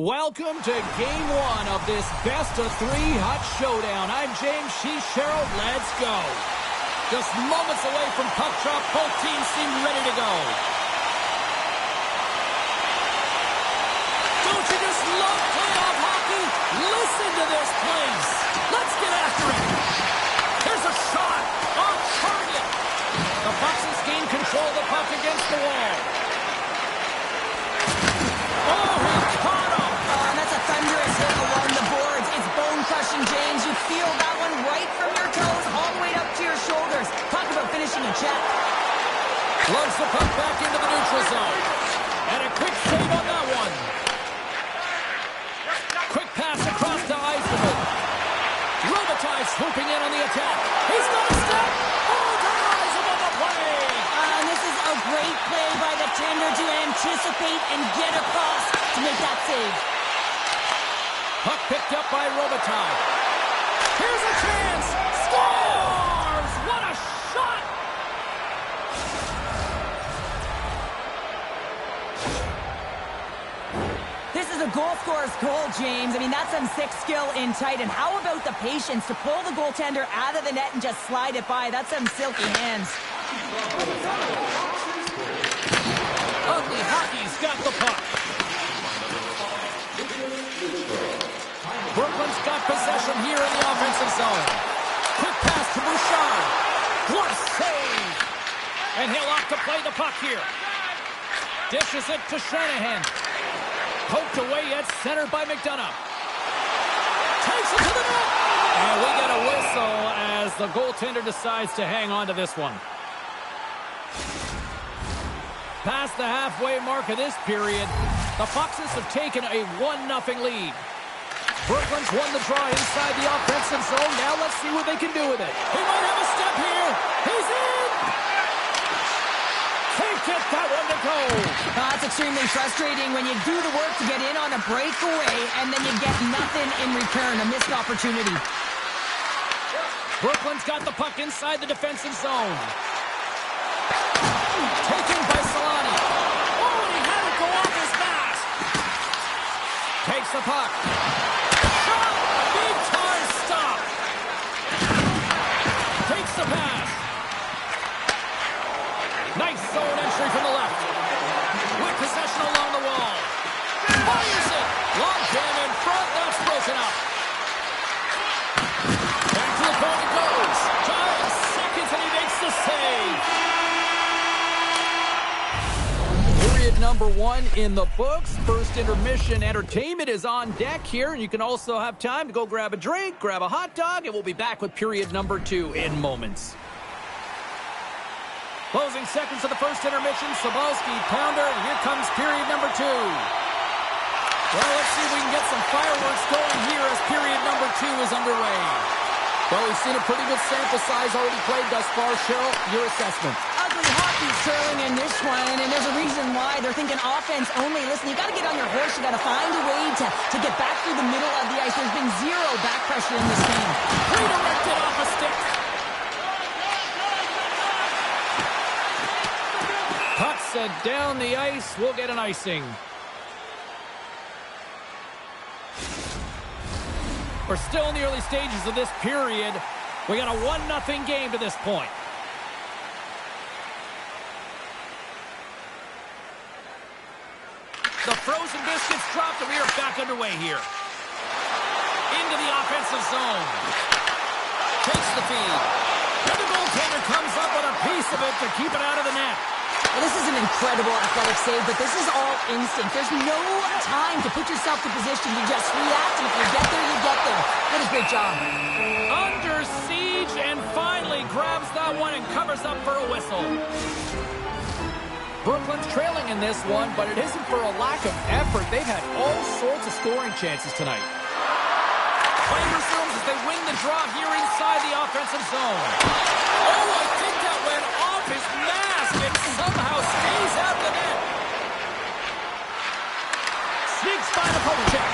Welcome to Game 1 of this best-of-3 hot showdown. I'm James, she's Cheryl. Let's go. Just moments away from puck drop, both teams seem ready to go. Don't you just love playoff hockey? Listen to this place. Let's get after it. Here's a shot off target. The Bucks gain control of the puck against the wall. Oh, he caught him. That's a thunderous hit along the boards. It's bone-crushing, James. You feel that one right from your toes all the way up to your shoulders. Talk about finishing a check. Loves the puck back into the neutral zone. And a quick save on that one. Quick pass across to Eisenman. Robitaille swooping in on the attack. He's got a step. Oh, dies above the play. And this is a great play by the tender to anticipate and get across to make that save. Puck picked up by Robitaille. Here's a chance. Scores! What a shot! This is a goal scorer's goal, James. I mean, that's some sick skill in tight. And how about the patience to pull the goaltender out of the net and just slide it by? That's some silky hands. Ugly Hockey's got the puck. Brooklyn's got possession here in the offensive zone. Quick pass to Bouchard. What a save! And he'll opt to play the puck here. Dishes it to Shanahan. Poked away at center by McDonough. Takes it to the net! And we get a whistle as the goaltender decides to hang on to this one. Past the halfway mark of this period, the Foxes have taken a 1-0 lead. Brooklyn's won the draw inside the offensive zone. Now let's see what they can do with it. He might have a step here. He's in! Can't get that one to go. That's extremely frustrating when you do the work to get in on a breakaway and then you get nothing in return, a missed opportunity. Brooklyn's got the puck inside the defensive zone. Taken by Solani. Oh, and he had it go off his mask. Takes the puck. Shot! Big time stop. Takes the pass. Nice zone entry from the left. With possession along the wall. Fires it. Long jam in front. That's broken up. Back to the point it goes. 5 seconds and he makes the save. Period number 1 in the books. First intermission entertainment is on deck here, and you can also have time to go grab a drink, grab a hot dog, and we'll be back with period number 2 in moments. Closing seconds of the first intermission, Sobolski, pounder, and here comes period number 2. Well, let's see if we can get some fireworks going here as period number 2 is underway. Well, we've seen a pretty good sample size already played thus far. Cheryl, your assessment. Ugly hockey curling in this one, and there's a reason why. They're thinking offense only. Listen, you got to get on your horse. You got to find a way to get back through the middle of the ice. There's been zero back pressure in this game. Redirected off a stick. Puck set down the ice. We'll get an icing. We're still in the early stages of this period. We got a 1-0 game to this point. The frozen biscuits dropped, and we are back underway here. Into the offensive zone. Takes the feed. And the goaltender comes up with a piece of it to keep it out of the net. Well, this is an incredible athletic save, but this is all instinct. There's no time to put yourself in position. You just react, and if you get there, you get there. What a great job. Under siege, and finally grabs that one and covers up for a whistle. Brooklyn's trailing in this one, but it isn't for a lack of effort. They've had all sorts of scoring chances tonight. Play resumes as they win the draw here inside the offensive zone. Oh, I think that went off his mask and somehow stays out the net. Sneaks by the poke check.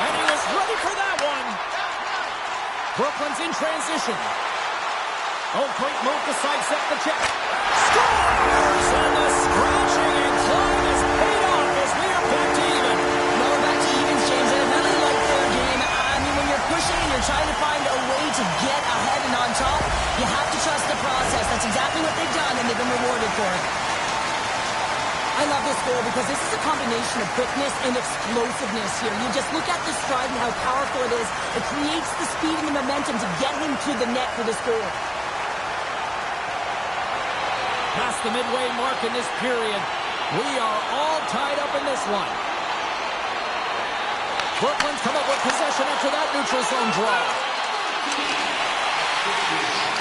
And he was ready for that one. Brooklyn's in transition. Oh, great move to sidestep the check. Scores! And the scratching and clawing is paid off as we are back to even. No, back to even you're trying to find a way to get ahead and on top, you have to trust the process. That's exactly what they've done, and they've been rewarded for it. I love this goal because this is a combination of quickness and explosiveness here. You just look at the stride and how powerful it is. It creates the speed and the momentum to get him to the net for this goal. Past the midway mark in this period, we are all tied up in this one. Brooklyn's come up with possession after that neutral zone draw.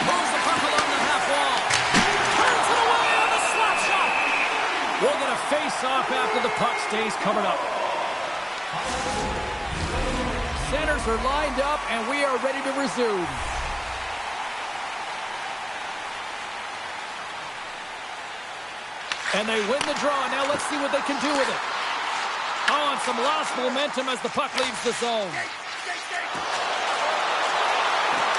Moves the puck along the half wall. Turns it away on the slap shot. We'll get a face-off after the puck stays covered up. Centers are lined up, and we are ready to resume. And they win the draw. Now let's see what they can do with it. Oh, and some lost momentum as the puck leaves the zone.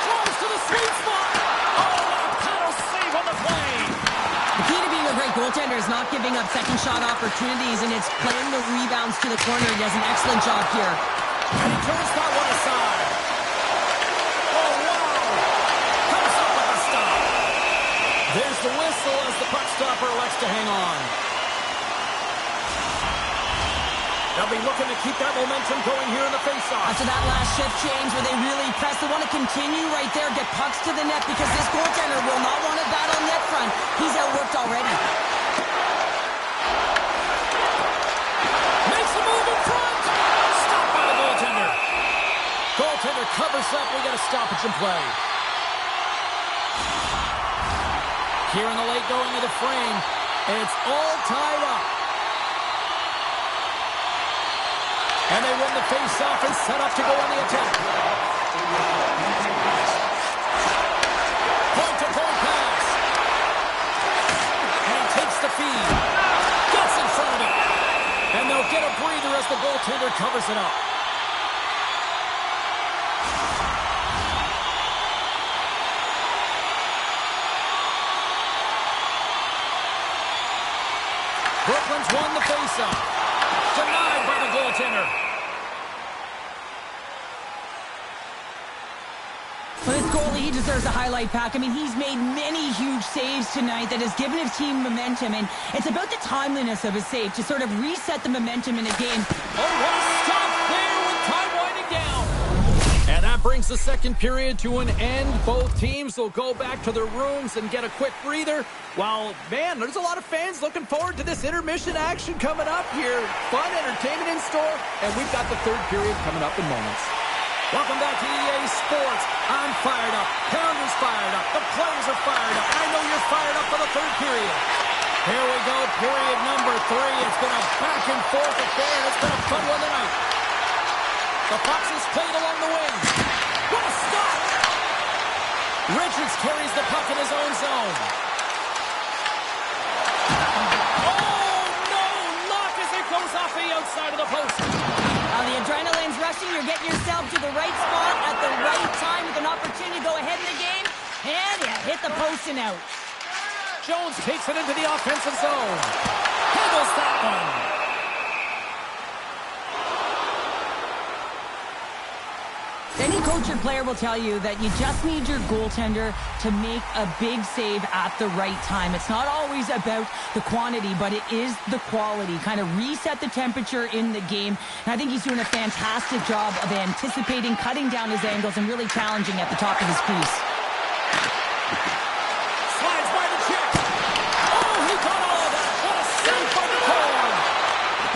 Throws to the sweet spot. Oh, a paddle save on the play. The key to being a great goaltender is not giving up second shot opportunities, and it's playing the rebounds to the corner. He does an excellent job here. And he turns that one aside. Oh, wow. Comes up with a stop. There's the whistle as the puck stopper elects to hang on. They'll be looking to keep that momentum going here in the faceoff. After that last shift change where they really press, they want to continue right there, get pucks to the net because this goaltender will not want to battle net front. He's outworked already. Makes a move in front. Stopped by the goaltender. Goaltender covers up. We got a stoppage in play. Here in the late going of the frame, it's all tied up. And they win the face-off and set up to go on the attack. Point-to-point pass. And takes the feed. Gets in front of it. And they'll get a breather as the goaltender covers it up. Brooklyn's won the face-off. Denied by the goaltender. Well, this goalie, he deserves a highlight pack. I mean, he's made many huge saves tonight that has given his team momentum, and it's about the timeliness of his save to sort of reset the momentum in a game. Oh, what a stop there with time winding down. And that brings the second period to an end. Both teams will go back to their rooms and get a quick breather. While, man, there's a lot of fans looking forward to this intermission action coming up here. Fun entertainment in store, and we've got the third period coming up in moments. Welcome back to EA Sports. I'm fired up. Pounder's fired up. The players are fired up. I know you're fired up for the third period. Here we go, period number 3. It's been a back-and-forth affair, and it's been a fun one tonight. The puck is played along the wing. What a stop! Richards carries the puck in his own zone. Oh, no! Lock as it goes off the outside of the post. The adrenaline's rushing. You're getting yourself to the right spot at the right time with an opportunity to go ahead in the game. And you hit the post and out. Jones takes it into the offensive zone. Handles that one. Any coach or player will tell you that you just need your goaltender to make a big save at the right time. It's not always about the quantity, but it is the quality. Kind of reset the temperature in the game. And I think he's doing a fantastic job of anticipating, cutting down his angles, and really challenging at the top of his crease. Slides by the check. Oh, he got all of that. What a save by the goal.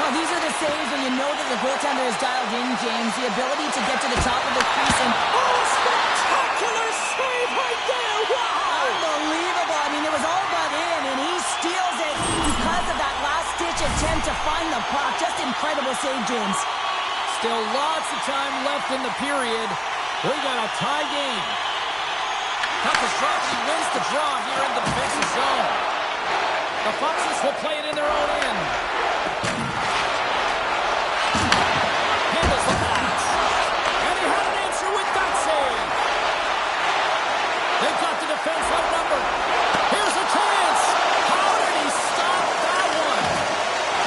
Well, these are the saves when you know that the goaltender is dialed in, James. The ability to get to the top of the crease and... Oh, spectacular save right there! Wow! Unbelievable. I mean, it was all but in, and he steals it because of that last-ditch attempt to find the puck. Just incredible save, James. Still lots of time left in the period. We got a tie game. Kapostrovsky wins the draw here in the defensive zone. The Foxes will play it in their own end. Handles the pass. And he had an answer with that save. They've got the defense outnumbered. Here's a chance. How did he stop that one?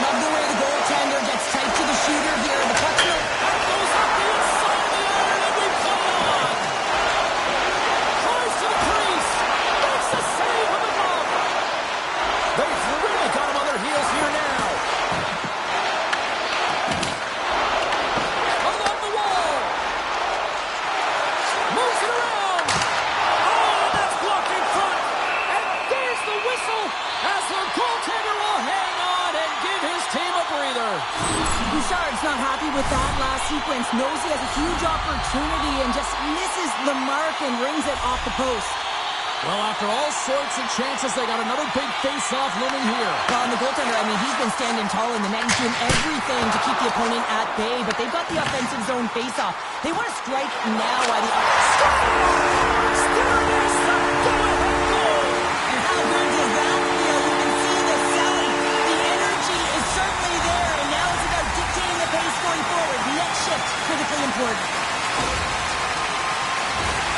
Love the way the goaltender gets tight to the shooter here. The puck's no... That goes up the inside of the iron, and we play on. defense, knows he has a huge opportunity and just misses the mark and rings it off the post. Well, after all sorts of chances, they got another big face-off looming here. Well, and the goaltender, I mean, he's been standing tall in the net. He's doing everything to keep the opponent at bay, but they've got the offensive zone face-off. They want to strike now while the... Still there's the go-ahead goal! And how good does that feel? You can see the selling. The energy is certainly there, and now it's about dictating the pace going forward. Net shift, critically important.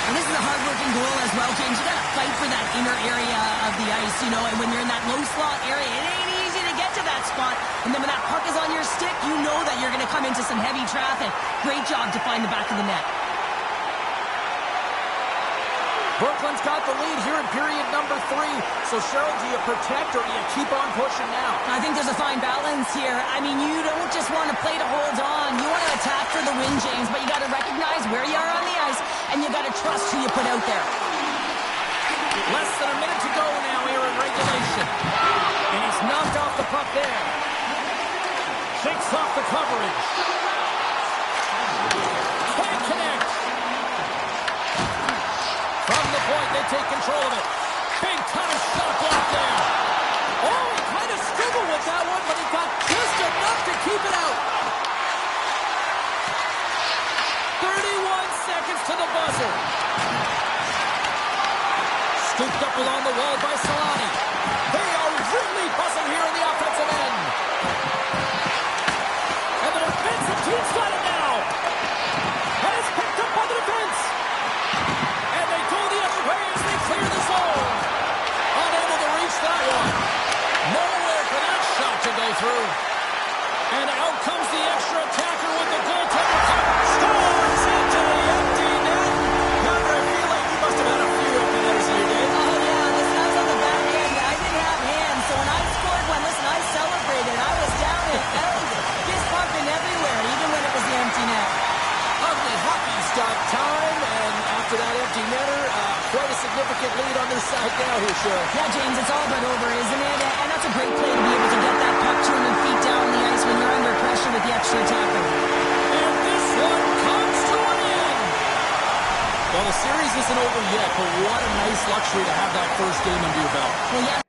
And this is a hard-working goal as well, James. You got to fight for that inner area of the ice, you know, and when you're in that low slot area, it ain't easy to get to that spot. And then when that puck is on your stick, you know that you're going to come into some heavy traffic. Great job to find the back of the net. Brooklyn's got the lead here in period number 3. So, Cheryl, do you protect or do you keep on pushing now? I think there's a fine balance here. I mean, you don't just want to play to hold on. You want to attack for the win, James, but you got to recognize where you are on the ice, and you got to trust who you put out there. Less than a minute to go now here in regulation. And he's knocked off the puck there. Shakes off the coverage. Can't connect. From the point, they take control of it. Big time shot block there. Oh, he kind of struggled with that one, but he got just enough to keep it out. 31 seconds to the buzzer. Scooped up along the wall by Solani. They are really buzzing here in the offensive end. And the defensive team's got it now. And it's picked up by the defense. And they go the other way as they clear the zone. Unable to reach that one. Nowhere for that shot to go through. And out comes the extra attacker with the goaltender. Scores into the empty net. Connor, I feel like you must have had a few empty netters in your day. Oh, yeah, listen, I was on the back end. I didn't have hands, so when I scored one, listen, I celebrated. I was down and out, fist pumping everywhere, even when it was the empty net. Ugly hockey stop time, and after that empty netter, quite a significant lead on their side now here, Cheryl. Yeah, James, it's all but over, isn't it? And that's a great play to be able to get that puck 200 feet down the ice when you're under pressure with the extra attacker. And this one comes to an end. Well, the series isn't over yet, but what a nice luxury to have that first game under your belt. Well, yeah.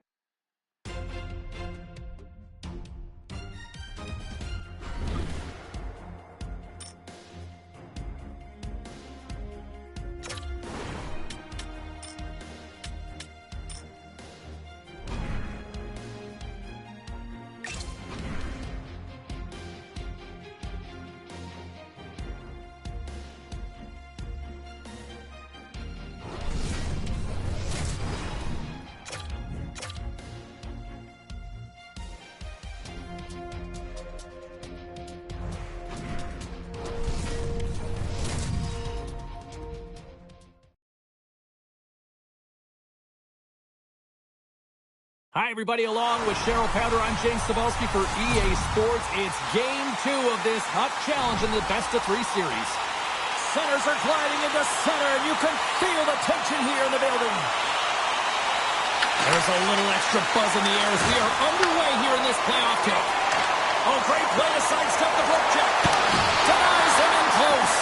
Hi, everybody. Along with Cheryl Powder, I'm James Cebulski for EA Sports. It's Game 2 of this Hut Challenge in the best-of-3 series. Centers are gliding into center, and you can feel the tension here in the building. There's a little extra buzz in the air as we are underway here in this playoff kick. Oh, great play to sidestep the brook check. Denies him in close.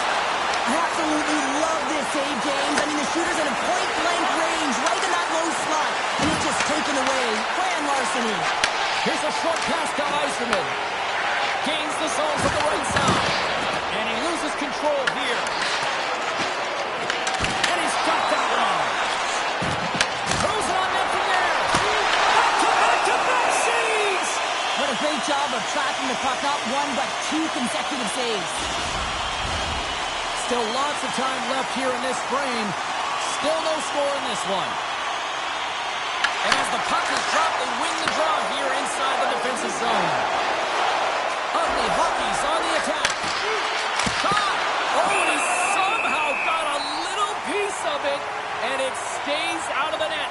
I absolutely love this save, James. I mean, the shooter's in a point-blank range, right in that low slot, and it's just taken away. Grand larceny. Here's a short pass to Eiserman. Gains the zone from the right side. And he loses control here. And he's got that one. Throws it on net from there. Back-to-back saves. What a great job of tracking the puck. Not one, but 2 consecutive saves. Still lots of time left here in this frame. Still no score in this one. And as the puck is dropped, they win the draw here inside the defensive zone. Ugly hockey's on the attack. Shot! Oh, and he somehow got a little piece of it, and it stays out of the net.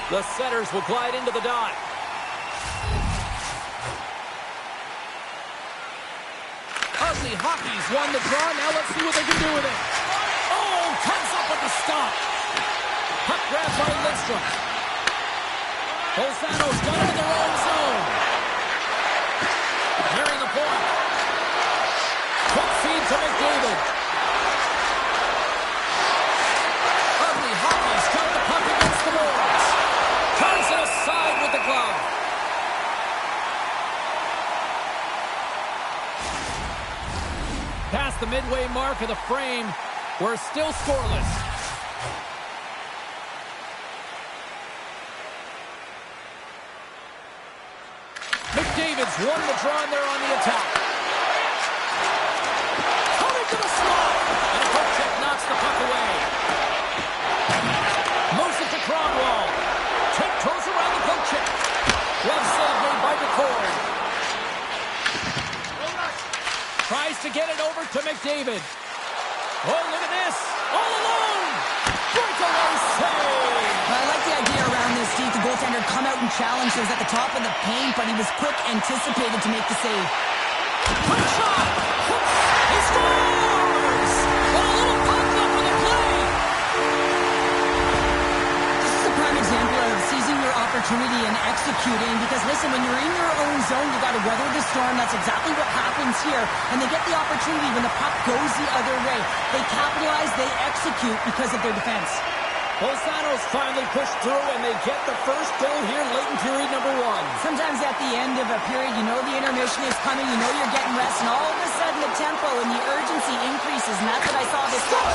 The setters will glide into the dot. Ugly hockey's won the draw. Now let's see what they can do with it. Oh, comes up with the stop. Puck grabbed by Lidstrom. Bolzano's got it in their own zone. Nearing the point. the midway mark of the frame. We're still scoreless. McDavid's won the draw and they're on the attack. Coming to the slot. And a poke check knocks the puck away. Moves it to Cronwall. Tiptoes around the poke check. Glove save made by McCord. Tries to get it over to McDavid. Oh, look at this. All alone. Breakaway save. I like the idea around this, Steve. The goaltender come out and challenge. He was at the top of the paint, but he was quick, anticipated to make the save. Quick shot. He scores. Well, a little pop up on the play. This is a prime example of seizing your opportunity and executing. Because, listen, when you're in your own zone, you got to weather the storm. That's exactly what happens here. And they get the opportunity when the puck goes the other way. They capitalize, they execute because of their defense. Bolzano's finally pushed through, and they get the first goal here late in period number 1. Sometimes at the end of a period, you know the intermission is coming, you know you're getting rest, and all of a sudden the tempo and the urgency increases, and that's what I saw this time.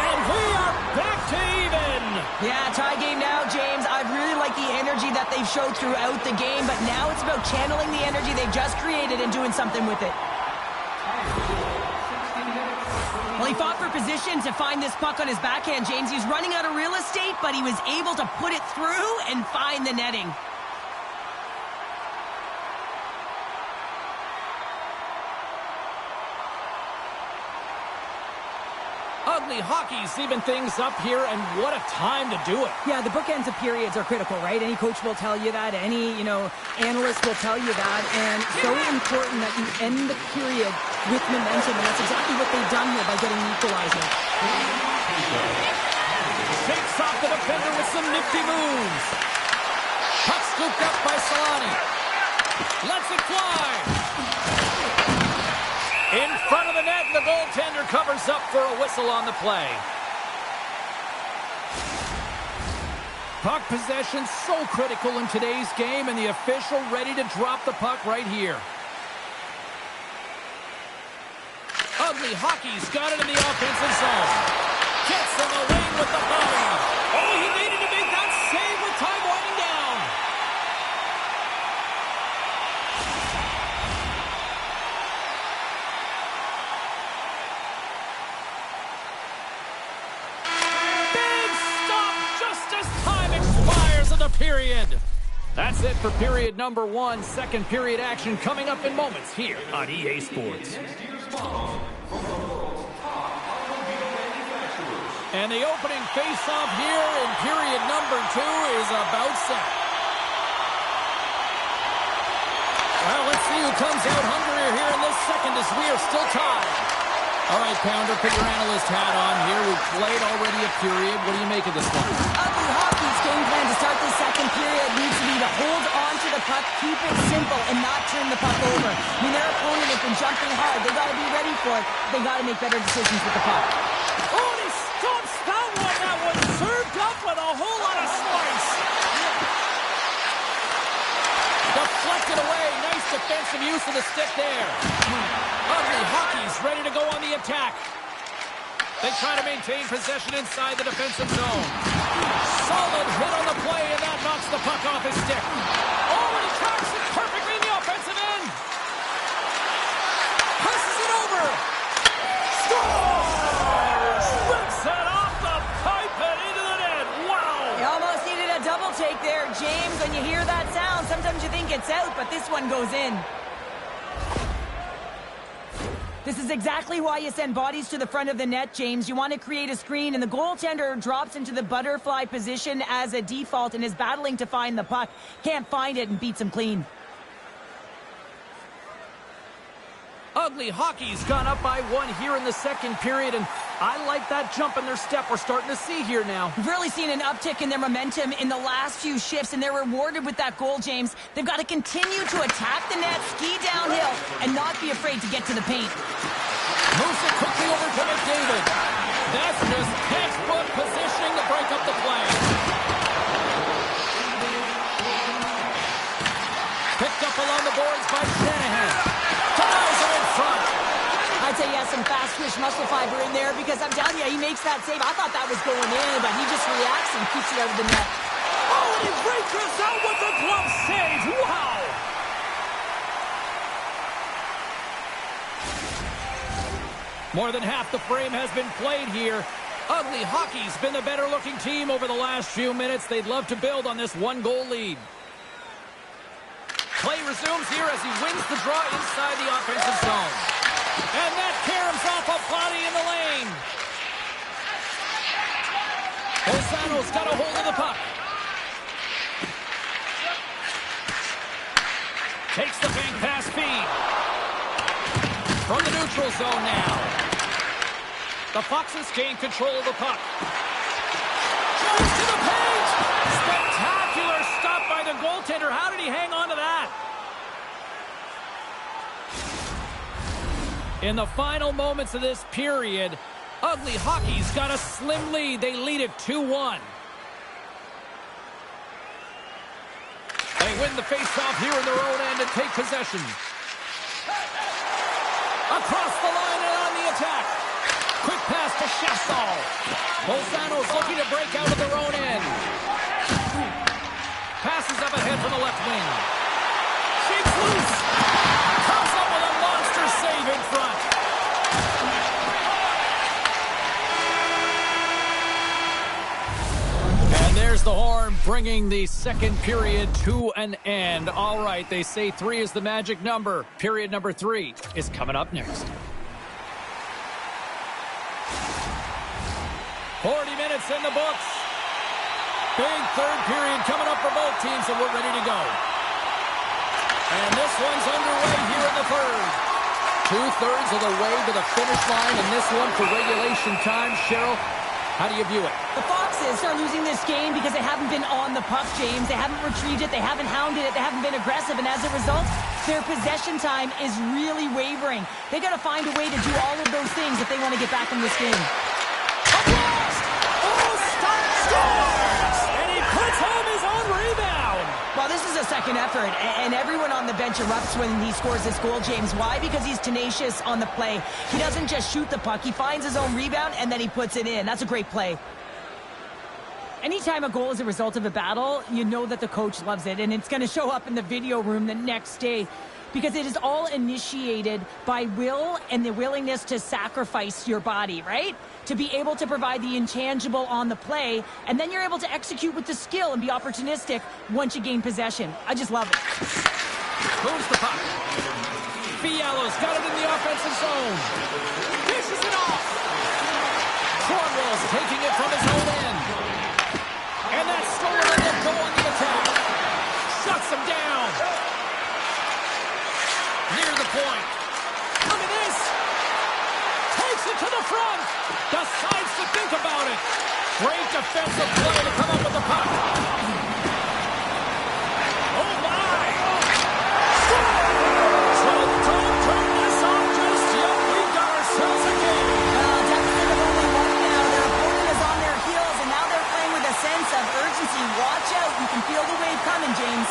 And we are back to even. Yeah, tie game now, James. I really like the energy that they've showed throughout the game, but now it's about channeling the energy they've just created and doing something with it. Well, he fought for position to find this puck on his backhand, James. He was running out of real estate, but he was able to put it through and find the netting. Ugly hockey's even things up here, and what a time to do it. Yeah, the bookends of periods are critical, right? Any coach will tell you that. Any, analyst will tell you that. And so important that you end the period with momentum, and that's exactly what they've done here by getting an equalizer. Shakes off the defender with some nifty moves. Puck scooped up by Solani. Lets it fly. In front of the net, and the goaltender covers up for a whistle on the play. Puck possession so critical in today's game, and the official ready to drop the puck right here. Ugly hockey's got it in the offensive zone. Gets him away with the body. Oh, he needed to make that save with time winding down. Big stop just as time expires in the period. That's it for period number 1. Second period action coming up in moments here on EA Sports. And the opening face-off here in period number 2 is about set. Well, let's see who comes out hungrier here in this second as we are still tied. All right, Pounder, put your analyst hat on here. We've played already a period. What do you make of this one? Ugly hockey's game plan to start this second period needs to be to hold on to the puck, keep it simple, and not turn the puck over. I mean, their opponent has been jumping hard. They got to be ready for it. They got to make better decisions with the puck. Oh, and he stomps that one. That one served up with a whole lot of slice. Deflected away. Nice defensive use of the stick there. Ugly hockey's ready to go on the attack. They try to maintain possession inside the defensive zone. Solid hit on the play, and that knocks the puck off his stick. Oh, and he tracks it perfectly in the offensive end. Passes it over. Scores! Rips it off the pipe and into the net. Wow! You almost needed a double take there, James. When you hear that sound, sometimes you think it's out, but this one goes in. This is exactly why you send bodies to the front of the net, James. You want to create a screen, and the goaltender drops into the butterfly position as a default and is battling to find the puck. Can't find it and beats him clean. Ugly hockey's gone up by 1 here in the second period, and I like that jump in their step we're starting to see here now. We've really seen an uptick in their momentum in the last few shifts, and they're rewarded with that goal, James. They've got to continue to attack the net, ski downhill, and not be afraid to get to the paint. Moves it quickly over to McDavid. That's just textbook positioning to break up the play. Picked up along the boards by Shanahan. Ties are in front. I'd say, yes, some British muscle fiber in there because I'm telling you, he makes that save. I thought that was going in, but he just reacts and keeps it out of the net. Oh, and he reaches out with the glove save. Wow! More than half the frame has been played here. Ugly Hockey's been the better-looking team over the last few minutes. They'd love to build on this one-goal lead. Play resumes here as he wins the draw inside the offensive zone. And that caroms off a body in the lane. Bolzano's got a hold of the puck. Takes the bank pass feed. From the neutral zone now. The Foxes gain control of the puck. Drives to the paint! Spectacular stop by the goaltender. How did he hang on to that? In the final moments of this period, Ugly Hockey's got a slim lead. They lead it 2-1. They win the faceoff here in their own end and take possession. Across the line and on the attack. Quick pass to Chassol. Bolzano's looking to break out of their own end. Passes up ahead from the left wing. Shakes loose. Comes up with a monster save in front. And there's the horn, bringing the second period to an end. All right, they say 3 is the magic number. Period number 3 is coming up next. 40 minutes in the books. Big third period coming up for both teams, and we're ready to go. And this one's underway here in the third. 2/3 of the way to the finish line, and this one for regulation time. Cheryl, how do you view it? The Foxes are losing this game because they haven't been on the puck, James. They haven't retrieved it. They haven't hounded it. They haven't been aggressive. And as a result, their possession time is really wavering. They got to find a way to do all of those things if they want to get back in this game. And he puts home his own rebound. Well, this is a second effort, and everyone on the bench erupts when he scores this goal, James. Why? Because he's tenacious on the play. He doesn't just shoot the puck. He finds his own rebound, and then he puts it in. That's a great play. Anytime a goal is a result of a battle, you know that the coach loves it, and it's going to show up in the video room the next day because it is all initiated by will and the willingness to sacrifice your body, right? To be able to provide the intangible on the play, and then you're able to execute with the skill and be opportunistic once you gain possession. I just love it. Moves the puck. Fiala's got it in the offensive zone. Dishes it off. Cornwall's taking it from his own end. And that's stolen, and they'll go on the attack. Shuts him down. Near the point. Look at this. Takes it to the front. Decides to think about it. Great defensive play to come up with the puck. Oh, my. So don't turn this off just yet. We've got ourselves a game. Deficit of only one now. Their opponent is on their heels, and now they're playing with a sense of urgency. Watch out. You can feel the wave coming, James.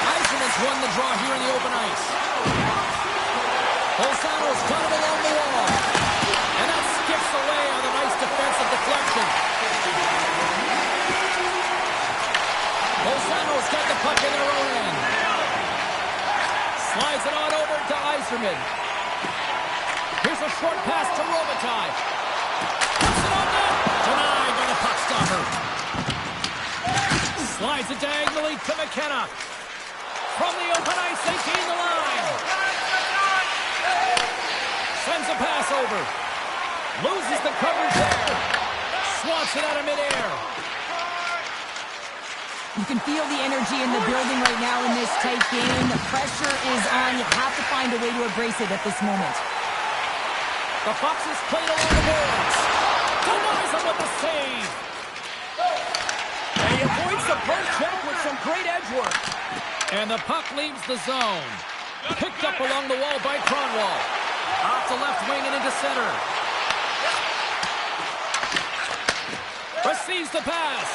Eisenman's won the draw here in the open ice. Bolzano's got it along the wall. And that skips away on a nice defensive deflection. Bolzano's got the puck in their own end. Slides it on over to Eiserman. Here's a short pass to Robitaille. Puts it on net. Denied by the puck stopper. Slides it diagonally to McKenna. From the open ice, they gain the line. Sends a pass over. Loses the coverage there. Swats it out of midair. You can feel the energy in the building right now in this tight game. The pressure is on. You have to find a way to embrace it at this moment. The Foxes played along the boards. Denies him with the save. And he avoids the first check with some great edge work. And the puck leaves the zone. Picked up along the wall by Cronwall. Off the left wing and into center. Receives the pass.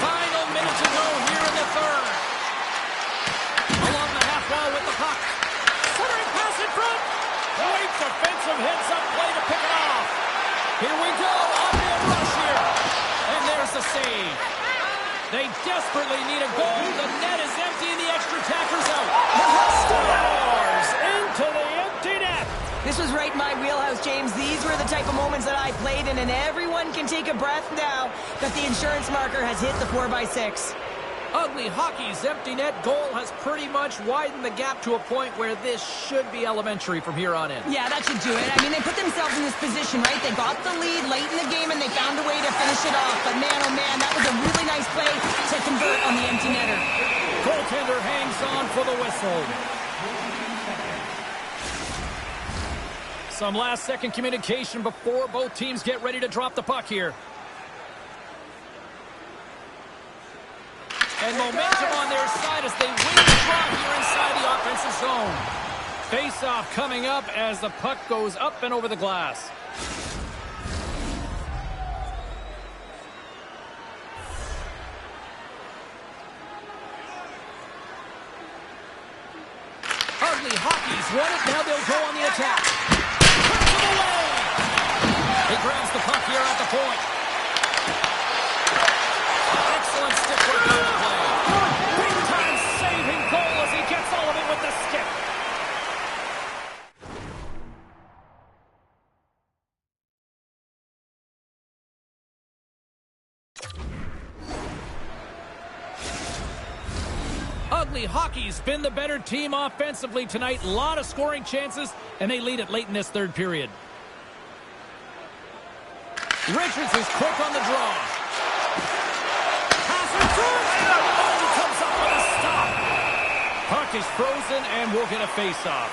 Final minute to go here in the third. Along the half wall with the puck. They desperately need a goal. The net is empty and the extra attacker's out. Scores into the empty net. This was right in my wheelhouse, James. These were the type of moments that I played in, and everyone can take a breath now that the insurance marker has hit the 4x6. Ugly Hockey's empty net goal has pretty much widened the gap to a point where this should be elementary from here on in. Yeah, that should do it. I mean, they put themselves in this position, right? They got the lead late in the game, and they found a way to finish it off. But man, oh man, that was a really nice play to convert on the empty netter. Goaltender hangs on for the whistle. Some last-second communication before both teams get ready to drop the puck here. And momentum on their side as they win the draw here inside the offensive zone. Face-off coming up as the puck goes up and over the glass. Ugly Hockey's won it. Now they'll go on the attack. Puts it away. He grabs the puck here at the point. Excellent stick work on the play. Big time saving goal as he gets all of it with the stick. Ugly Hockey's been the better team offensively tonight. A lot of scoring chances, and they lead it late in this third period. Richards is quick on the draw. Passing through. Oh, he comes up with a stop. Puck is frozen, and we'll get a face-off.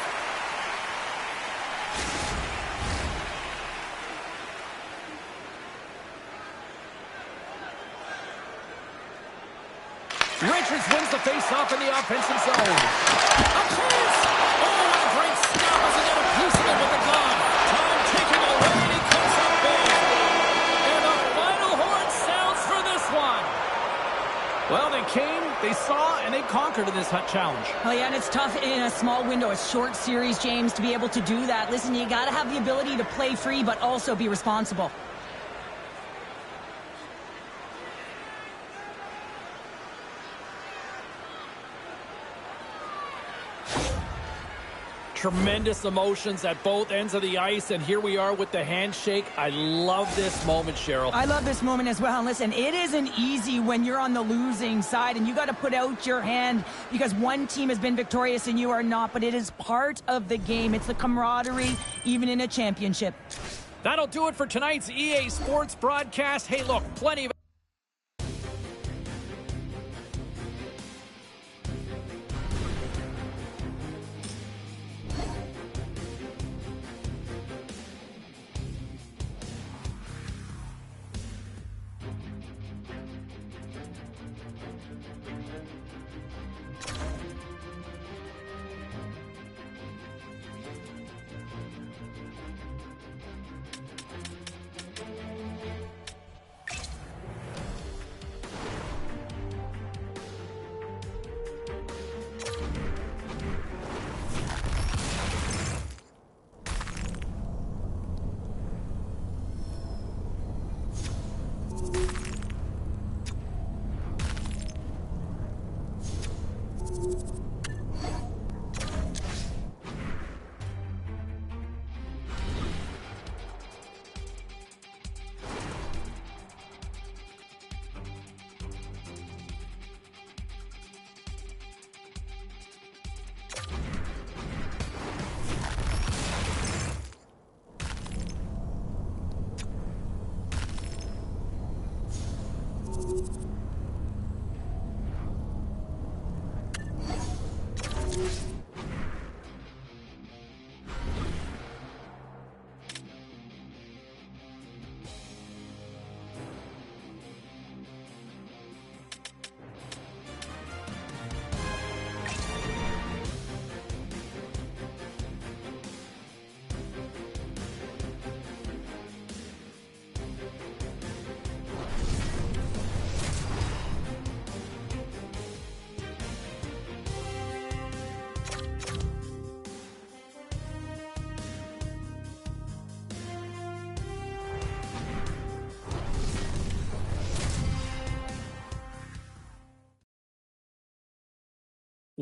Richards wins the face-off in the offensive zone. A chance! Oh, what a great stop as he got a piece of it with the glove. Time ticking away, and he comes up big. And the final horn sounds for this one. Well, they came, they saw, and they conquered in this hut challenge. Oh, yeah, and it's tough in a small window, a short series, James, to be able to do that. Listen, you got to have the ability to play free, but also be responsible. Tremendous emotions at both ends of the ice, and here we are with the handshake. I love this moment, Cheryl. I love this moment as well. And listen, it isn't easy when you're on the losing side, and you got to put out your hand because one team has been victorious and you are not, but it is part of the game. It's the camaraderie, even in a championship. That'll do it for tonight's EA Sports broadcast. Hey, look, plenty of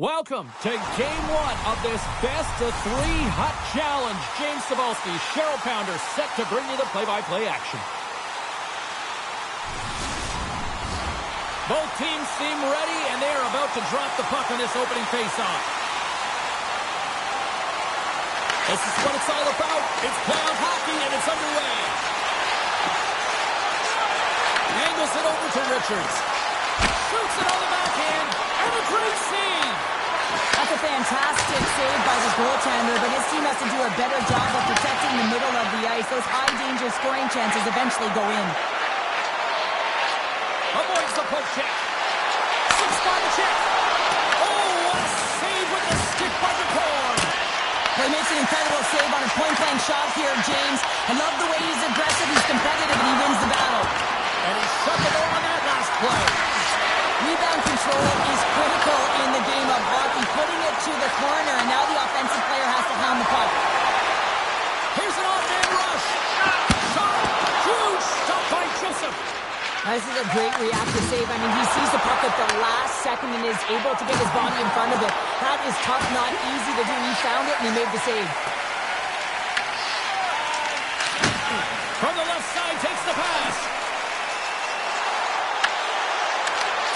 Welcome to Game 1 of this best-of-3 hot challenge. James Cebulski, Cheryl Pounder, set to bring you the play-by-play action. Both teams seem ready, and they are about to drop the puck on this opening face-off. This is what it's all about. It's playoff hockey, and it's underway. Angles it over to Richards. Shoots it on the backhand, and a great save. That's a fantastic save by the goaltender, but his team has to do a better job of protecting the middle of the ice. Those high-danger scoring chances eventually go in. Avoids the poke check. Six by the check. Oh, what a save with the stick by the cord. He makes an incredible save on a point-blank shot here, James. I love the way he's aggressive, he's competitive, and he wins the battle. And he shut the door on that last play. Rebound control is critical in the game of hockey, putting it to the corner, and now the offensive player has to hound the puck. Here's an off-man rush. Shot. Huge stop by Joseph. This is a great reactive save. I mean, he sees the puck at the last second and is able to get his body in front of it. That is tough, not easy to do. He found it, and he made the save. From the left side, takes the pass.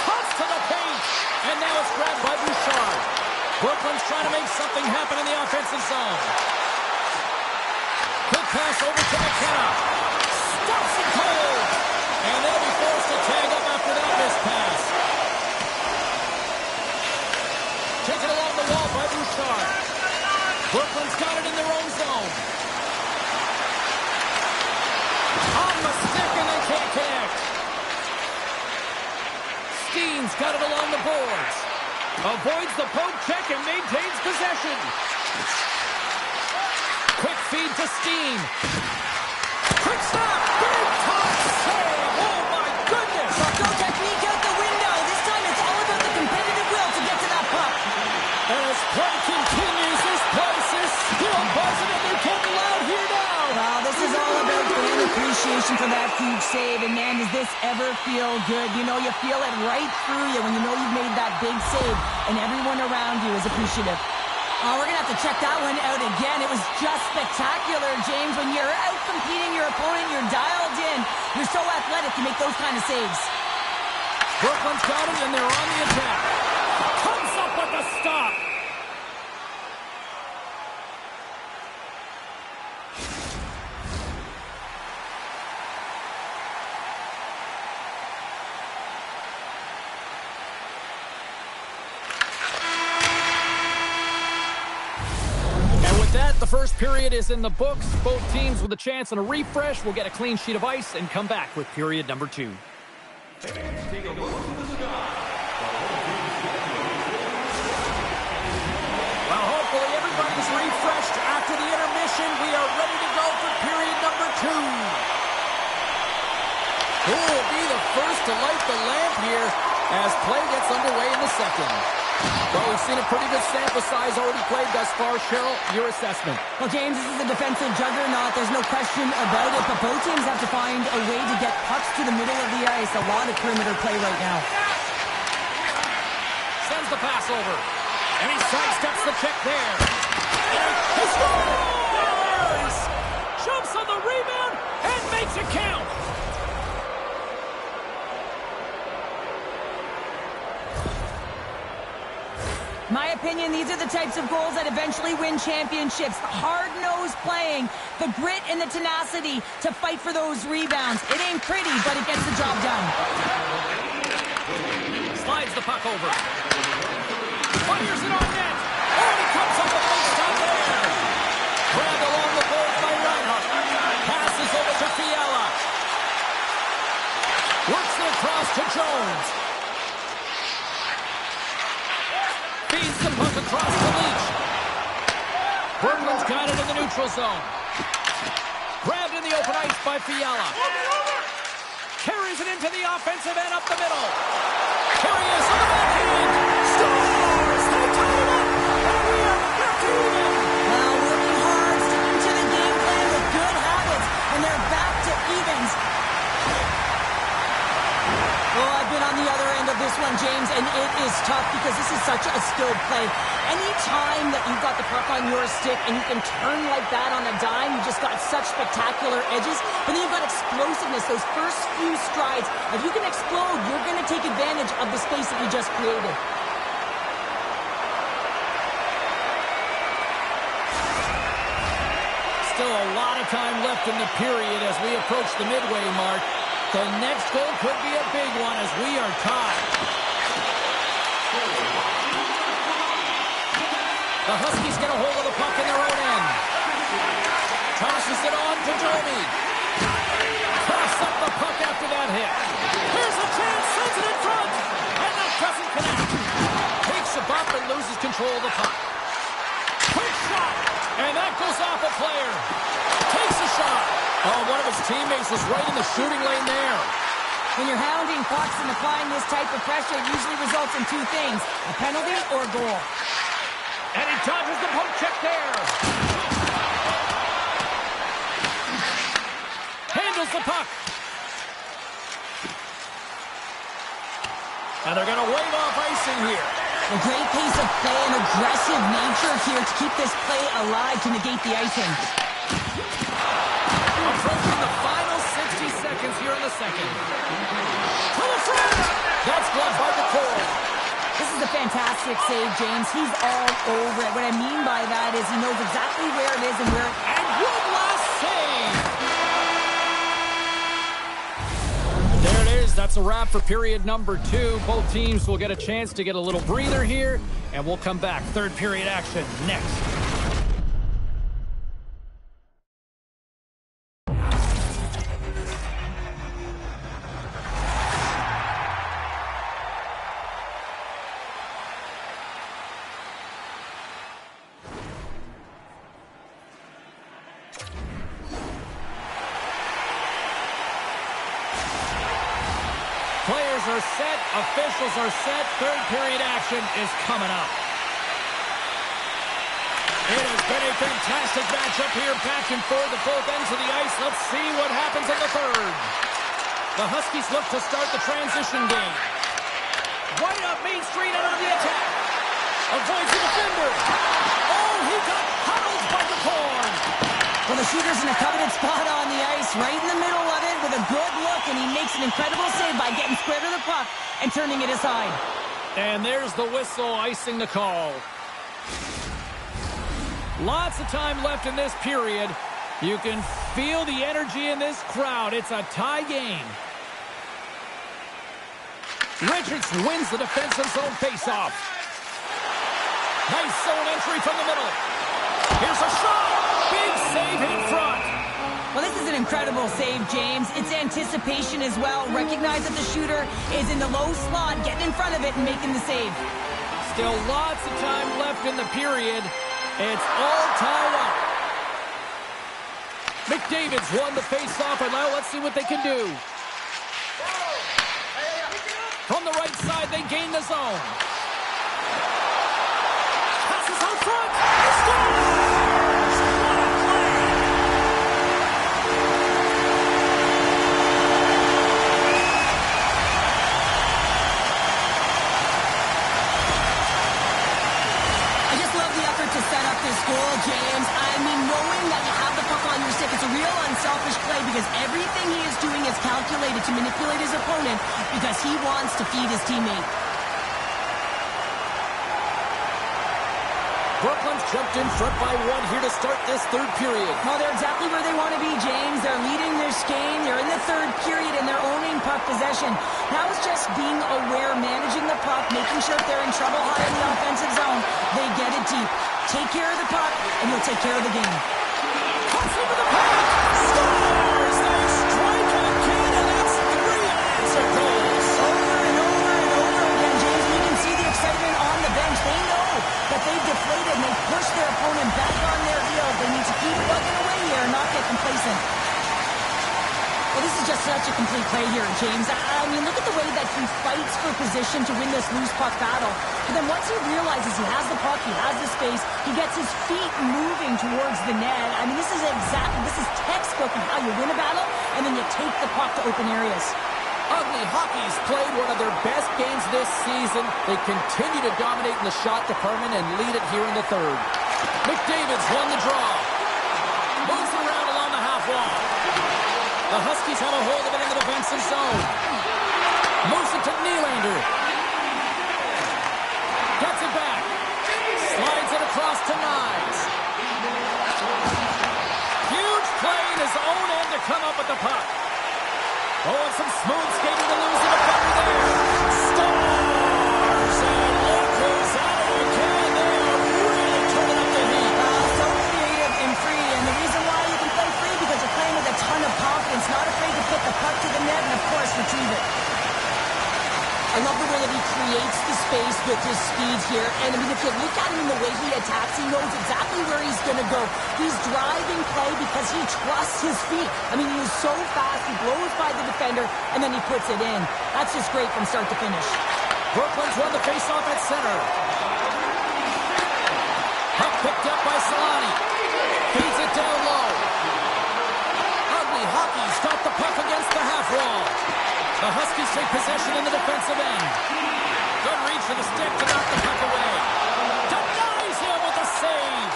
Cuts to the paint. And now it's grabbed by Bouchard. Brooklyn's trying to make something happen in the offensive zone. Quick pass over to McKenna. Stops it cold. And they'll be forced to tag up after that missed pass. Taken along the wall by Bouchard. Brooklyn's got it in their own zone. On the stick, and they can't connect. Steen's got it along the boards. Avoids the poke check and maintains possession. Quick feed to Steen. Quick stop. Big top save. Oh, my goodness. No technique out the window. This time it's all about the competitive will to get to that puck. And as play continues, this place is still buzzing, and they're getting loud here now. Well, this is all about fan appreciation for that huge save. And, man, does this ever feel good? You know, you feel it right through you when you know you've made that big save, and everyone around you is appreciative. Oh, we're going to have to check that one out again. It was just spectacular, James. When you're out competing your opponent, you're dialed in. You're so athletic to make those kind of saves. Brooklyn's got it, and they're on the attack. Comes up with the stop. The first period is in the books. Both teams with a chance and a refresh will get a clean sheet of ice and come back with period number 2. Take a look to the sky. Well, hopefully everybody's refreshed after the intermission. We are ready to go for period number 2. Who will be the first to light the lamp here as play gets underway in the second? Well, we've seen a pretty good sample size already played thus far. Cheryl, your assessment. Well, James, this is a defensive juggernaut. There's no question about it, but both teams have to find a way to get pucks to the middle of the ice. A lot of perimeter play right now. Sends the pass over. And he sidesteps the check there. And he scores! Jumps on the rebound and makes it count. My opinion, these are the types of goals that eventually win championships. The hard-nosed playing, the grit and the tenacity to fight for those rebounds. It ain't pretty, but it gets the job done. Slides the puck over. Fires it on net. Oh, he comes up with a big stop there. Grabbed along the boards by Reinhardt. Passes over to Fiala. Works it across to Jones. Feeds the puck across the Leach. Berglund's got it in the neutral zone. Grabbed in the open ice by Fiala. Carries it into the offensive end up the middle. Carries on the backhand. Scores! They tie it up! And we are back to even! Well, working hard, sticking to the game plan with good habits, and they're back to evens. Well, I've been on the other end of this one, James, and it is tough because this is such a skilled play. stick and you can turn like that on a dime. You just got such spectacular edges. But then you've got explosiveness, those first few strides. If you can explode, you're going to take advantage of the space that you just created. Still a lot of time left in the period as we approach the midway mark. The next goal could be a big one as we are tied. The Huskies get a hold of the puck in their own end. Tosses it on to Domi. Toss up the puck after that hit. Here's a chance, sends it in front. And that doesn't connect. Takes a bump and loses control of the puck. Quick shot. And that goes off a player. Takes a shot. Oh, one of his teammates was right in the shooting lane there. When you're hounding pucks and applying this type of pressure, it usually results in two things, a penalty or a goal. And he dodges the poke check there. Handles the puck. And they're going to wave off icing here. A great pace of play and aggressive nature here to keep this play alive to negate the icing. Approaching the final 60 seconds here in the second. To the front. That's gloved by the core. This is a fantastic save, James. He's all over it. What I mean by that is he knows exactly where it is and where it... And one last save! There it is. That's a wrap for period number 2. Both teams will get a chance to get a little breather here, and we'll come back. Third period action next. Players are set, officials are set, third period action is coming up. It has been a fantastic matchup here, back and forth at both ends of the ice. Let's see what happens in the third. The Huskies look to start the transition game. Right up Main Street out of the attack. Avoids the defender. Oh, he got huddled by the corn. Well, the shooter's in a coveted spot on the ice, right in the middle of it with a good look, and he makes an incredible save by getting square to the puck and turning it aside. And there's the whistle icing the call. Lots of time left in this period. You can feel the energy in this crowd. It's a tie game. Richards wins the defensive zone faceoff. Nice zone entry from the middle. Here's a shot. Big save in front. Well, this is an incredible save, James. It's anticipation as well. Recognize that the shooter is in the low slot, getting in front of it and making the save. Still lots of time left in the period. It's all tied up. McDavid's won the faceoff, and now let's see what they can do. From the right side, they gain the zone. Passes out front. He scores! What a play! I just love the effort to set up this goal, James. I mean, knowing that you have the puck on your stick, it's a real unselfish play because everything he is doing is calculated to manipulate his opponent because he wants to feed his teammate. Brooklyn's jumped in front by 1 here to start this third period. Well, they're exactly where they want to be, James. They're leading their game. They're in the third period, and they're owning puck possession. Now it's just being aware, managing the puck, making sure if they're in trouble high in the offensive zone, they get it deep. Take care of the puck, and you'll take care of the game. Cuts into the puck. Scores! They strike again, and that's 3 unanswered goals. Over and over and over again, James. You can see the excitement on the bench. They know that they've deflated and they've pushed their opponent back on their heels. They need to keep plugging away here and not get complacent. Well, this is just such a complete play here, James. I mean, look at the way that he fights for position to win this loose puck battle. But then once he realizes he has the puck, he has the space, he gets his feet moving towards the net. I mean, this is textbook of how you win a battle, and then you take the puck to open areas. Ugly Hockey's played one of their best games this season. They continue to dominate in the shot department and lead it here in the third. McDavid's won the draw. Moves around along the half wall. The Huskies have a hold of it in the defensive zone. Moves it to Nylander. Gets it back. Slides it across to Nyes. Huge play in his own end to come up with the puck. Oh, and some smooth skating to lose the defender there. Stars! And look who's out of the can. They are really turning up the heat. So creative and free. And the reason why you can play free because you're playing with a ton of confidence, not afraid to put the puck to the net and, of course, retrieve it. I love the way that he creates the space with his speed here. And, I mean, if you look at him in the way he attacks, he knows exactly where he's going to go. He's driving play because he trusts his feet. I mean, he is so fast. He blows by the defender, and then he puts it in. That's just great from start to finish. Brooklyn's won the faceoff at center. Puck picked up by Solani. Feeds it down low. Ugly Hockey's got the puck against the half wall. The Huskies take possession in the defensive end. Good reach for the stick to knock the puck away. Denies him with a save.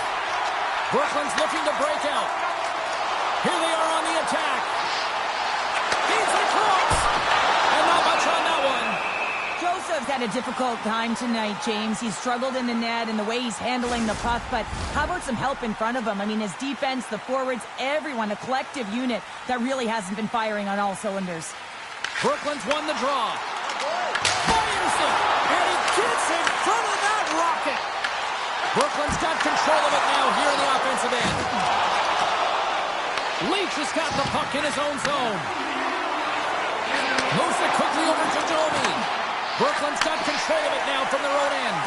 Brooklyn's looking to break out. Here they are on the attack. Feeds it across. And not much on that one. Joseph's had a difficult time tonight, James. He's struggled in the net and the way he's handling the puck, but how about some help in front of him? I mean, his defense, the forwards, everyone, a collective unit that really hasn't been firing on all cylinders. Brooklyn's won the draw. Fires it, and he gets in front of that rocket. Brooklyn's got control of it now here in the offensive end. Leach has got the puck in his own zone. Moves it quickly over to Domi. Brooklyn's got control of it now from their own end.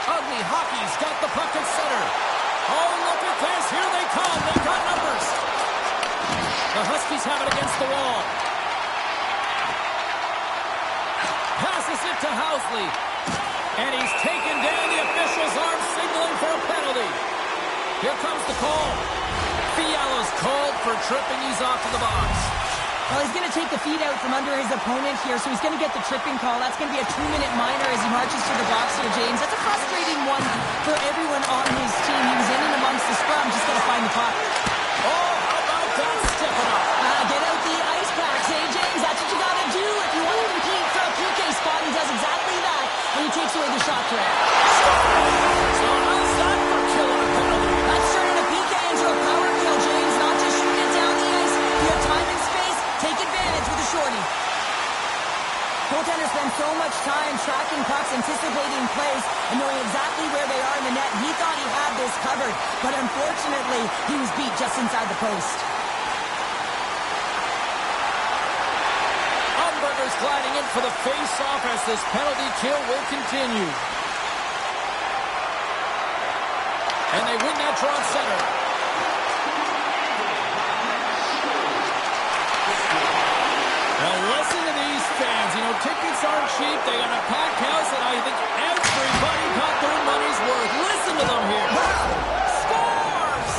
Ugly Hockey's got the puck at center. Oh, look at this. Here they come. They've got numbers. The Huskies have it against the wall. Passes it to Housley. And he's taken down. The official's arm signaling for a penalty. Here comes the call. Fiala's called for tripping. He's off to the box. Well, he's going to take the feet out from under his opponent here, so he's going to get the tripping call. That's going to be a 2-minute minor as he marches to the box here, James. That's a frustrating one for everyone on his team. He was in and amongst the scrum, just got to find the puck. Oh, how about that? Step it up. Get out the ice packs, hey, James? That's what you got to do if you want to compete for a PK spot. He does exactly that, and he takes away the shot threat. So how's that for killing a penalty? That's turning a PK into a power kill, James. Not just shooting it down the ice. You have time and space. Take advantage with a shorty. Goaltender spends so much time tracking pucks, anticipating plays, and knowing exactly where they are in the net. He thought he had this covered, but unfortunately, he was beat just inside the post. Umberger's gliding in for the face-off as this penalty kill will continue. And they win that draw at center. Now listen to these fans. You know, tickets aren't cheap. They got a packed house, and I think everybody got their money's worth. Listen to them here. Scores!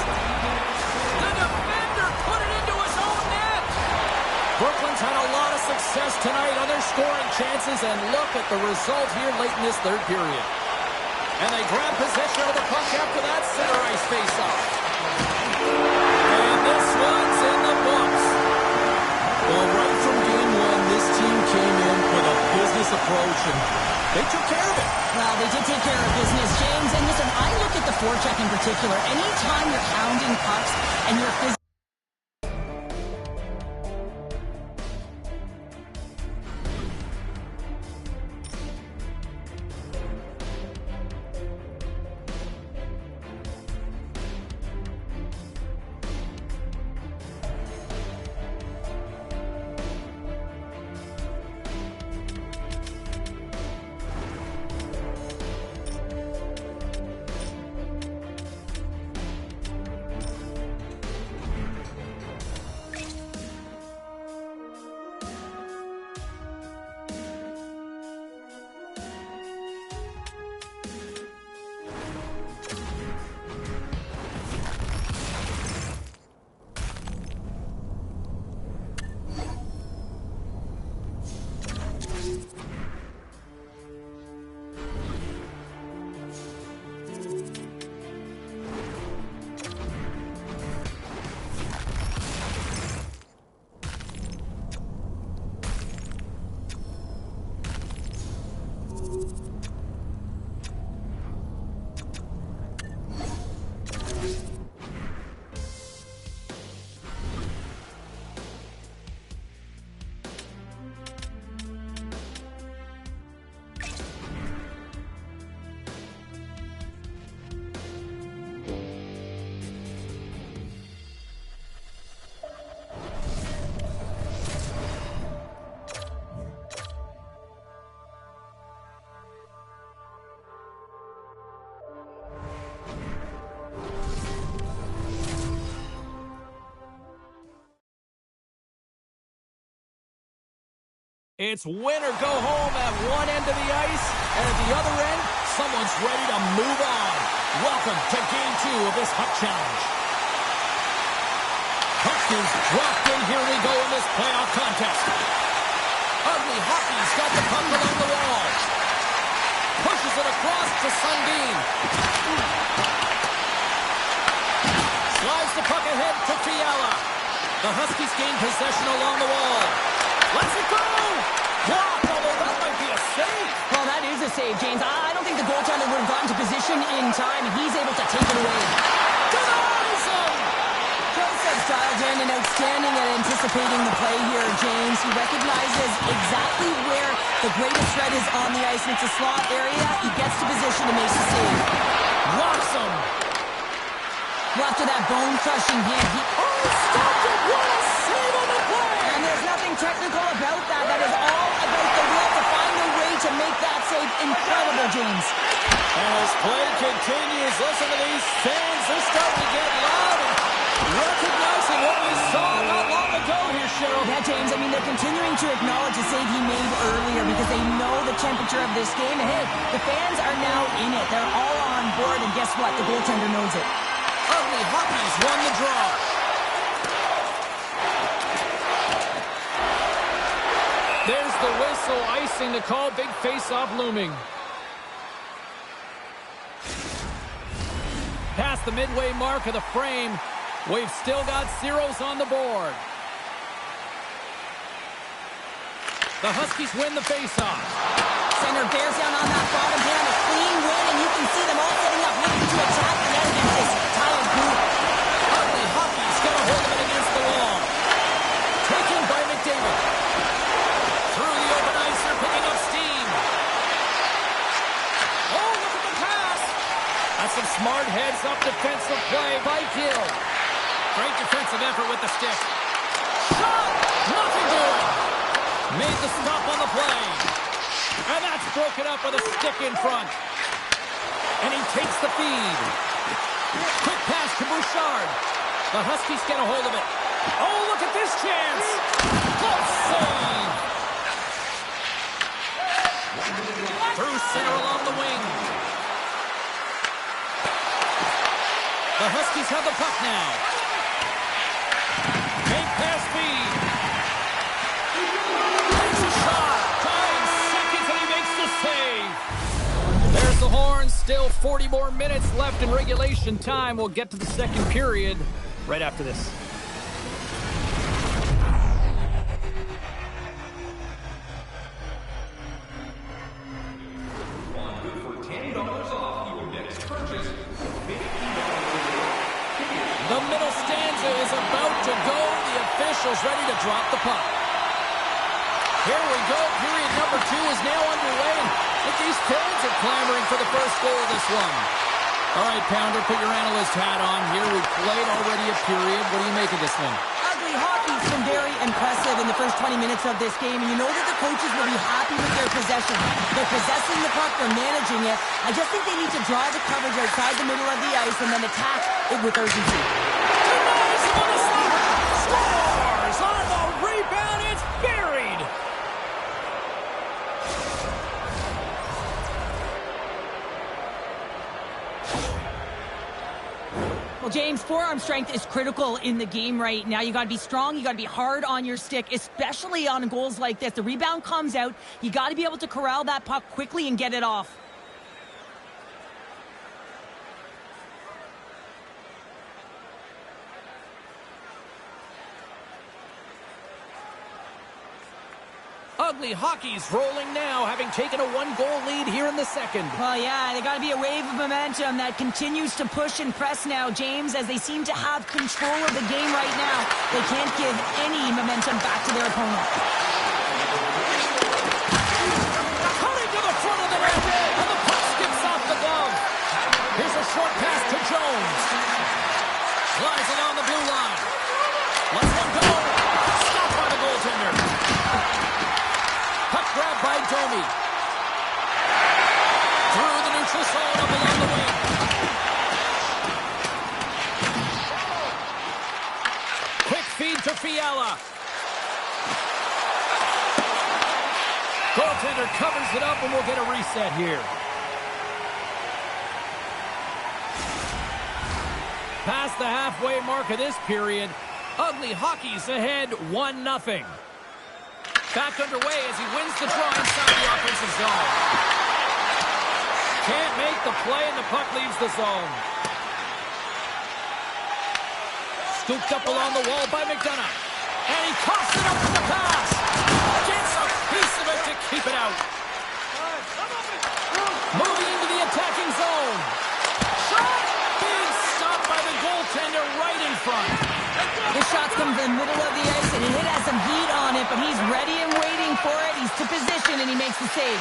The defender put it into his own net. Brooklyn's had a lot of success tonight on their scoring chances, and look at the result here late in this third period. And they grab possession of the puck after that center ice face-off. And this one's in the books. Well, right from game one, this team came in with a business approach, and they took care of it. Well, they did take care of business, James. And listen, I look at the forecheck in particular. Anytime you're hounding pucks and you're physically It's win or go home at one end of the ice, and at the other end, someone's ready to move on. Welcome to Game 2 of this Puck Challenge. Puck is dropped in. Here we go in this playoff contest. Ugly Hockey's got the puck along the wall. Pushes it across to Sundin. Slides the puck ahead to Fiala. The Huskies gain possession along the wall. Let's it go! Blocked, although that might be a save. Well, that is a save, James. I don't think the goaltender would have gotten to position in time, and he's able to take it away. Denies him! Joseph's dialed in and outstanding at anticipating the play here, James. He recognizes exactly where the greatest threat is on the ice, and it's a slot area. He gets to position to make the save. Rocks him! Well, after that bone-crushing hit, he... Oh, stopped it! What a save on the play! And there's nothing technical about that. That is all about the will to find a way to make that save. Incredible, James. And as play continues, listen to these fans. They're starting to get loud and recognizing what we saw not long ago here, Cheryl. Yeah, James, I mean, they're continuing to acknowledge the save he made earlier because they know the temperature of this game. And hey, the fans are now in it. They're all on board, and guess what? The goaltender knows it. Ugly Hockey's won the draw. There's the whistle, icing the call, big face-off looming. Past the midway mark of the frame, we've still got zeros on the board. The Huskies win the face-off. Center bears down on that bottom hand, a clean win, and you can see them all setting up, looking to attack the net against this tired group. Ugly Hockey's got a hold of it against the wall. Taken by McDavid. Through the open ice, they're picking up steam. Oh, look at the pass. That's some smart heads-up defensive play by Gill. Great defensive effort with the stick. Shot! Nothing doing. Made the stop on the play. And that's broken up with a stick in front. And he takes the feed. Quick pass to Bouchard. The Huskies get a hold of it. Oh, look at this chance. Good save. Through center along the wing. The Huskies have the puck now. Make pass feed. Takes a shot. Time seconds and he makes the save. There's the horn. Still 40 more minutes left in regulation time. We'll get to the second period right after this. The middle stanza is about to go. The officials ready to drop the puck. Here we go. Period number 2 is now underway. But these fans are clamoring for the first goal of this one. All right, Pounder, put your analyst hat on here. We've played already a period. What do you make of this one? Ugly Hockey's been very impressive in the first 20 minutes of this game, and you know that the coaches will be happy with their possession. They're possessing the puck, they're managing it. I just think they need to draw the coverage outside the middle of the ice and then attack it with urgency. Denies him on the slap. Scores on the rebound. It's buried. Well, James, forearm strength is critical in the game right now. You got to be strong. You got to be hard on your stick, especially on goals like this. The rebound comes out. You got to be able to corral that puck quickly and get it off. Ugly Hockey's rolling now, having taken a 1-goal lead here in the second. Well, yeah, they got to be a wave of momentum that continues to push and press now, James, as they seem to have control of the game right now. They can't give any momentum back to their opponent. Cutting to the front of the net, and the puck skips off the glove. Here's a short pass to Jones. Flies along the blue line. Lets one go. Stopped by the goaltender. Puck grab by Domi. Through the neutral zone up along the wing. Quick feed to Fiala. Goaltender covers it up, and we'll get a reset here. Past the halfway mark of this period, Ugly Hockey's ahead 1-0. Back underway as he wins the draw inside the offensive zone. Can't make the play, and the puck leaves the zone. Scooped up along the wall by McDonough. And he coughs it up with the pass. Gets a piece of it to keep it out. Moving into the attacking zone. Shot! Being stopped by the goaltender right in front. The shot's come to the middle of the ice, and it has some heat on it, but he's ready and waiting for it. He's to position, and he makes the save.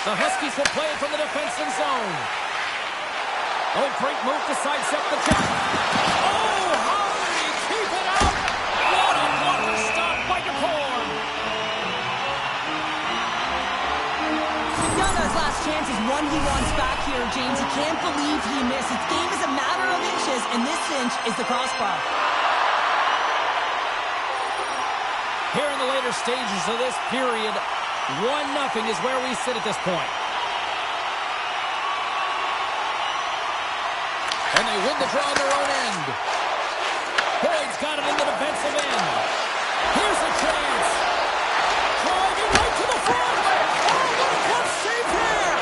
The Huskies will play it from the defensive zone. Oh, great move to sidestep the check. Oh, how did he keep it out? What a blocker stop by DeCorn. McDonough's last chance is one he wants back here, James. He can't believe he missed. His game is a matter of inches, and this inch is the crossbar. Here in the later stages of this period, 1-0 is where we sit at this point. And they win the draw on their own end. Boyd's got it in the defensive end. Here's a chance. Driving right to the front. Oh, what a glove save here.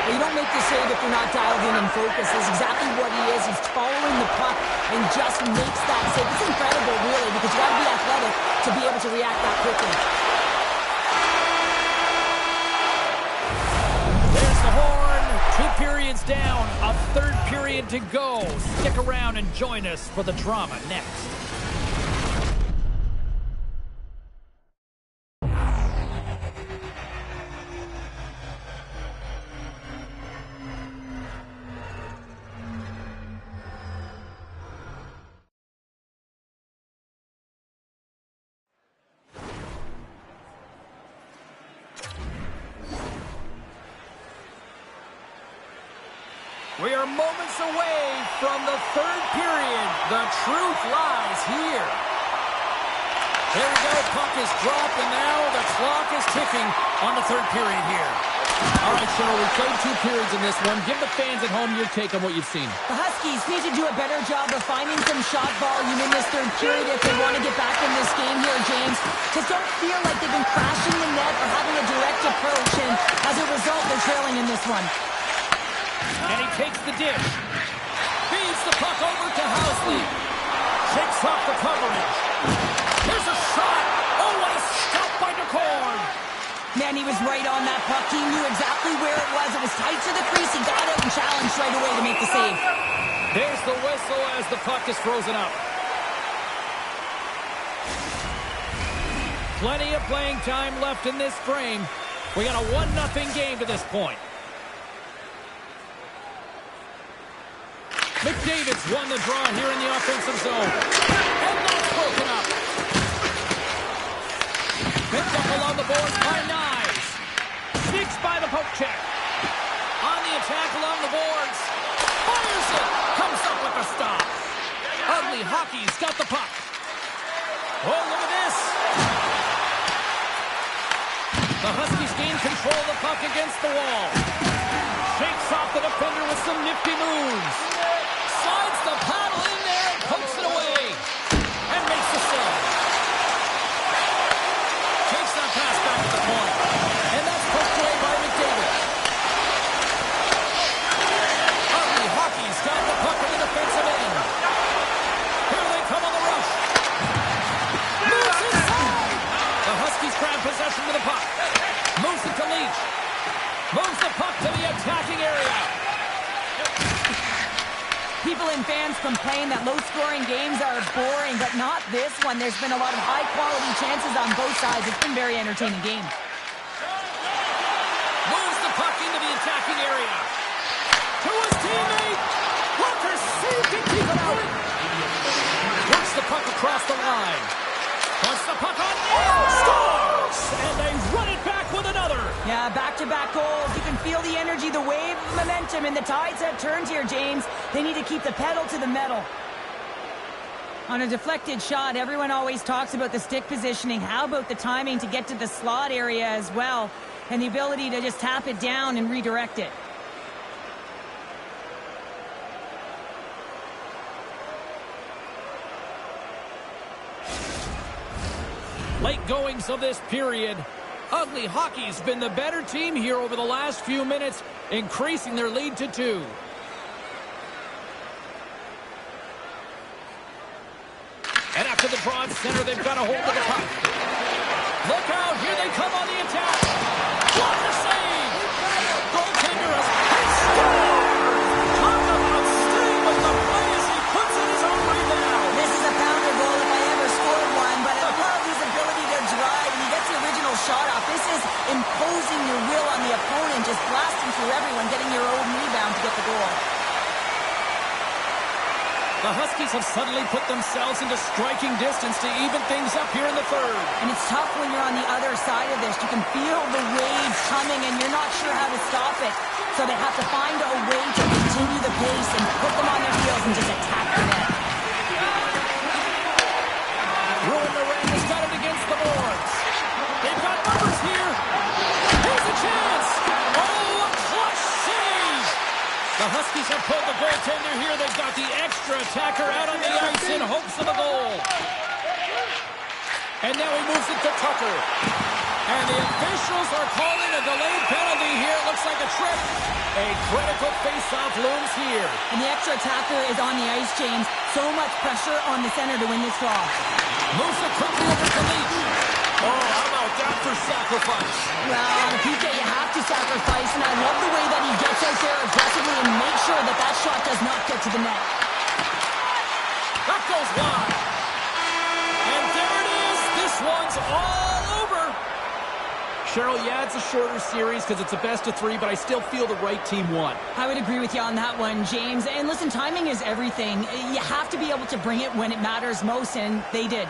Well, you don't make the save if you're not dialed in and focused. That's exactly what he is. He's following the puck and just makes that save. It's incredible, really, because you got to be athletic to be able to react that quickly. There's the horn. 2 periods down, a third period to go. Stick around and join us for the drama next. We are moments away from the third period. The truth lies here. There we go. Puck is dropped, and now the clock is ticking on the third period here. All right, Cheryl, we played 2 periods in this one. Give the fans at home your take on what you've seen. The Huskies need to do a better job of finding some shot volume in this third period if they want to get back in this game here, James. Just don't feel like they've been crashing the net or having a direct approach, and as a result, they're trailing in this one. And he takes the dish. Feeds the puck over to Housley. Shakes off the coverage. Here's a shot. Oh, what a stop by DeCorn. Man, he was right on that puck. He knew exactly where it was. It was tight to the crease. He got out and challenged right away to make the save. There's the whistle as the puck is frozen up. Plenty of playing time left in this frame. We got a 1-0 game to this point. McDavid's won the draw here in the offensive zone. And that's broken up. Picked up along the boards by Knies. Sneaks by the poke check. On the attack along the boards. Fires it. Comes up with a stop. Ugly Hockey's got the puck. Oh, look at this. The Huskies gain control of the puck against the wall. Shakes off the defender with some nifty moves. Slides the paddle in there, pokes it away, and makes the save. Takes that pass back to the point, and that's poked away by McDavid. Ugly Hockey's got the puck in the defensive end. Here they come on the rush. Moves inside. The Huskies grab possession of the puck. Moves it to Leach. Moves the puck to the attacking area. People and fans complain that low-scoring games are boring, but not this one. There's been a lot of high-quality chances on both sides. It's been a very entertaining game. Moves the puck into the attacking area. To his teammate. Walker saved to keep it out. Works the puck across the line. Puts the puck on. Scores! And they run it back with another. Yeah, back-to-back goals. You can feel the energy, the wave of momentum, and the tides have turned here, James. They need to keep the pedal to the metal. On a deflected shot, everyone always talks about the stick positioning. How about the timing to get to the slot area as well? And the ability to just tap it down and redirect it. Late goings of this period. Ugly Hockey's been the better team here over the last few minutes, increasing their lead to 2. And after the broad center, they've got a hold of the puck. Look out, here they come on the attack. Blocker save! Goaltender has scored! Talk about staying with the play as he puts in his own rebound. This is a pounder goal if I ever scored one, but I love his ability to drive, and he gets the original shot off. This is imposing your will on the opponent, just blasting through everyone, getting your own rebound to get the goal. The Huskies have suddenly put themselves into striking distance to even things up here in the third. And it's tough when you're on the other side of this. You can feel the waves coming, and you're not sure how to stop it. So they have to find a way to continue the pace and put them on their heels and just attack the net. Ruin the ring has got it against the boards. They've got numbers here. Here's a chance. Oh, a clutch save. The Huskies have pulled the goaltender here. They've got the extra attacker out on the ice in hopes of a goal. And now he moves it to Tucker. And the officials are calling a delayed penalty here. It looks like a trip. A critical face-off looms here. And the extra attacker is on the ice, James. So much pressure on the center to win this draw. Moves it quickly over to Leach. Oh, how about that for sacrifice? Well, PJ, you have to sacrifice, and I love the way that he gets out there aggressively and makes sure that that shot does not get to the net. That goes wide. And there it is. This one's all over. Cheryl, yeah, it's a shorter series because it's a best-of-3, but I still feel the right team won. I would agree with you on that one, James. And listen, timing is everything. You have to be able to bring it when it matters most, and they did.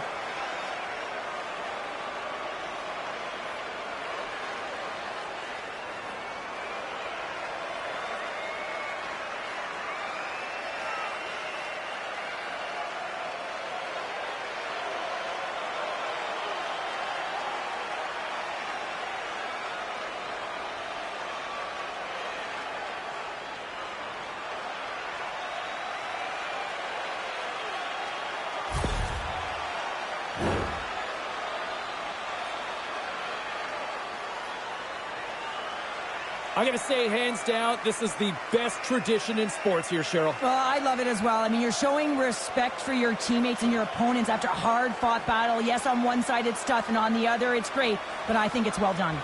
I'm going to say, hands down, this is the best tradition in sports here, Cheryl. Well, I love it as well. I mean, you're showing respect for your teammates and your opponents after a hard-fought battle. Yes, on one side it's tough, and on the other it's great, but I think it's well done.